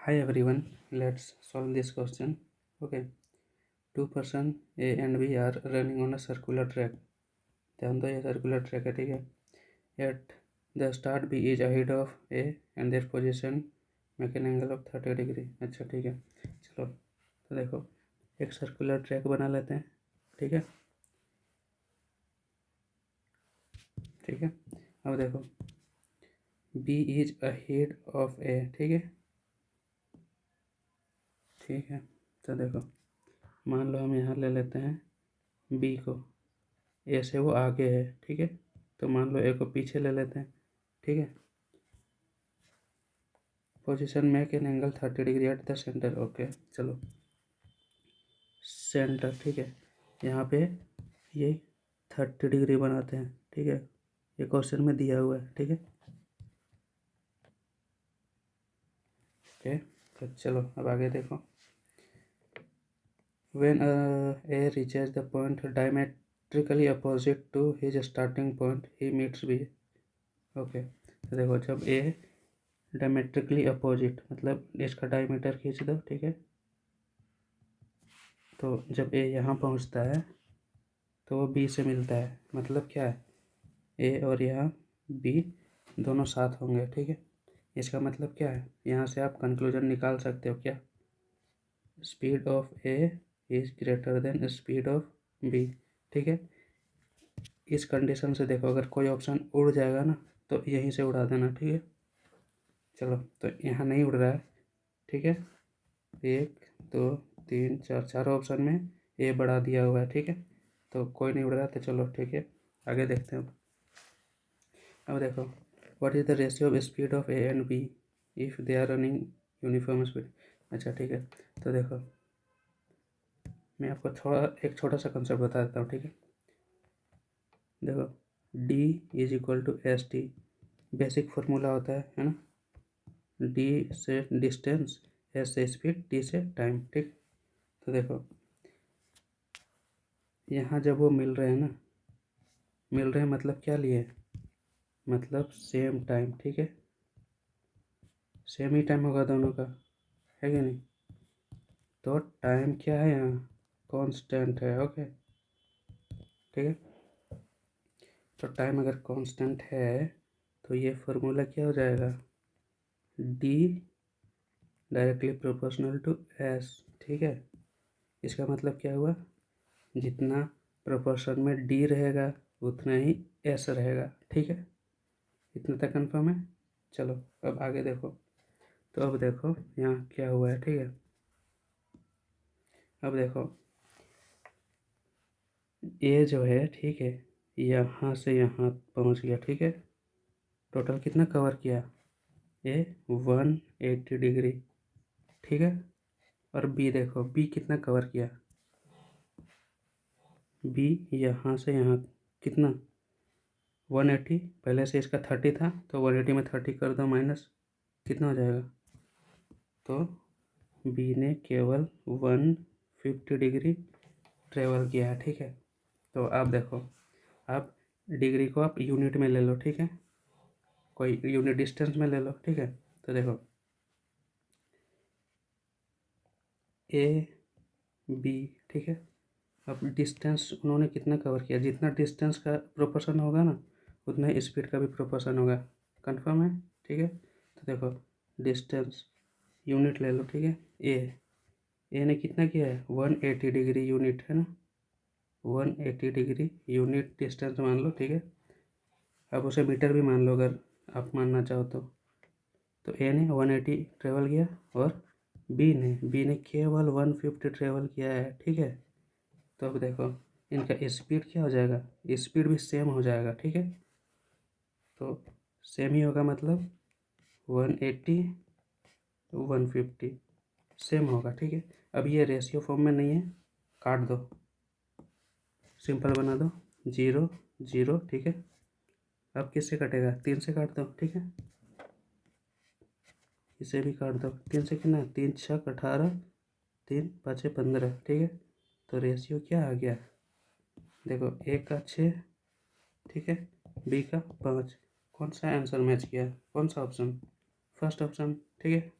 Hi everyone, let's solve this question. Okay, two person A and B are running on a circular track. ध्यान दो, ये circular track है, ठीक है. At the start B is ahead of A and their position make an angle of 30 degree. अच्छा ठीक है, चलो तो देखो एक सर्कुलर ट्रैक बना लेते हैं. ठीक है, ठीक है. अब देखो B is ahead of A. ठीक है, ठीक है. तो देखो मान लो हम यहाँ ले लेते हैं B को, ए से वो आगे है. ठीक है, तो मान लो ए को पीछे ले लेते हैं. ठीक है, position make an angle 30 degree at the centre. Okay चलो सेंटर. ठीक है, यहाँ पे ये 30 डिग्री बनाते हैं. ठीक है, ये क्वेश्चन में दिया हुआ है. ठीक है, ओके. तो चलो अब आगे देखो. When A reaches the point diametrically opposite to his starting point he meets B. Okay, तो देखो जब ए डायमेट्रिकली अपोजिट मतलब इसका डायमीटर खींच दो. ठीक है, तो जब ए यहाँ पहुँचता है तो वो बी से मिलता है. मतलब क्या है, ए और यहाँ बी दोनों साथ होंगे. ठीक है, इसका मतलब क्या है, यहाँ से आप कंक्लूजन निकाल सकते हो. क्या, speed of A is greater than speed of B. ठीक है, इस कंडीशन से देखो अगर कोई ऑप्शन उड़ जाएगा ना तो यहीं से उड़ा देना. ठीक है, चलो तो यहाँ नहीं उड़ रहा है. ठीक है, 1 2 3 4 चारों ऑप्शन में ए बढ़ा दिया हुआ है. ठीक है, तो कोई नहीं उड़ रहा. तो चलो ठीक है आगे देखते हैं. अब देखो what is the ratio of speed of A and B if they are running uniform speed. अच्छा ठीक है, तो देखो मैं आपको एक छोटा सा कंसेप्ट बता देता हूँ. ठीक है, देखो D is equal to S T. Basic formula होता है ना. D से डिस्टेंस, S से स्पीड, T से टाइम. ठीक, तो देखो यहाँ जब वो मिल रहे हैं ना, मिल रहे हैं मतलब क्या लिए, मतलब सेम टाइम. ठीक है, सेम ही टाइम होगा दोनों का, है कि नहीं. तो टाइम क्या है यहाँ, कांस्टेंट है. ओके ठीक है, तो टाइम अगर कांस्टेंट है तो ये फार्मूला क्या हो जाएगा, D directly proportional to S. ठीक है, इसका मतलब क्या हुआ, जितना प्रोपोर्शन में D रहेगा उतना ही S रहेगा. ठीक है, इतना तक कन्फर्म है. चलो अब आगे देखो. तो अब देखो यहाँ क्या हुआ है. ठीक है, अब देखो ए जो है, ठीक है, यहाँ से यहाँ पहुँच गया. ठीक है, टोटल कितना कवर किया, ए 180 डिग्री. ठीक है, और बी देखो बी कितना कवर किया, बी यहाँ से यहाँ कितना 180. पहले से इसका 30 था तो 180 में 30 कर दो माइनस, कितना हो जाएगा. तो बी ने केवल 150 डिग्री ट्रेवल किया है. ठीक है, तो आप देखो, आप डिग्री को आप यूनिट में ले लो. ठीक है, कोई यूनिट डिस्टेंस में ले लो. ठीक है, तो देखो ए बी. ठीक है, अब डिस्टेंस उन्होंने कितना कवर किया, जितना डिस्टेंस का प्रोपोर्शन होगा ना उतना ही स्पीड का भी प्रोपोर्शन होगा. कंफर्म है. ठीक है, तो देखो डिस्टेंस यूनिट ले लो. ठीक है, ए ने कितना किया है 180 डिग्री यूनिट है ना, 180 डिग्री यूनिट डिस्टेंस मान लो. ठीक है, अब उसे मीटर भी मान लो अगर आप मानना चाहो तो ए ने 180 ट्रेवल किया और बी ने केवल 150 ट्रेवल किया है. ठीक है, तो अब देखो इनका स्पीड क्या हो जाएगा, स्पीड भी सेम हो जाएगा. ठीक है, तो सेम ही होगा मतलब 180 150 सेम होगा. ठीक है, अब ये रेशियो फॉर्म में नहीं है, काट दो, सिंपल बना दो 0 0. ठीक है, अब किससे कटेगा, 3 से काट दो. ठीक है, इसे भी काट दो, 3 से कितना, 3 6 18, 3 5 15. ठीक है, तो रेशियो क्या आ गया, देखो ए का 6. ठीक है, बी का 5. कौन सा आंसर मैच किया, कौन सा ऑप्शन, फर्स्ट ऑप्शन. ठीक है,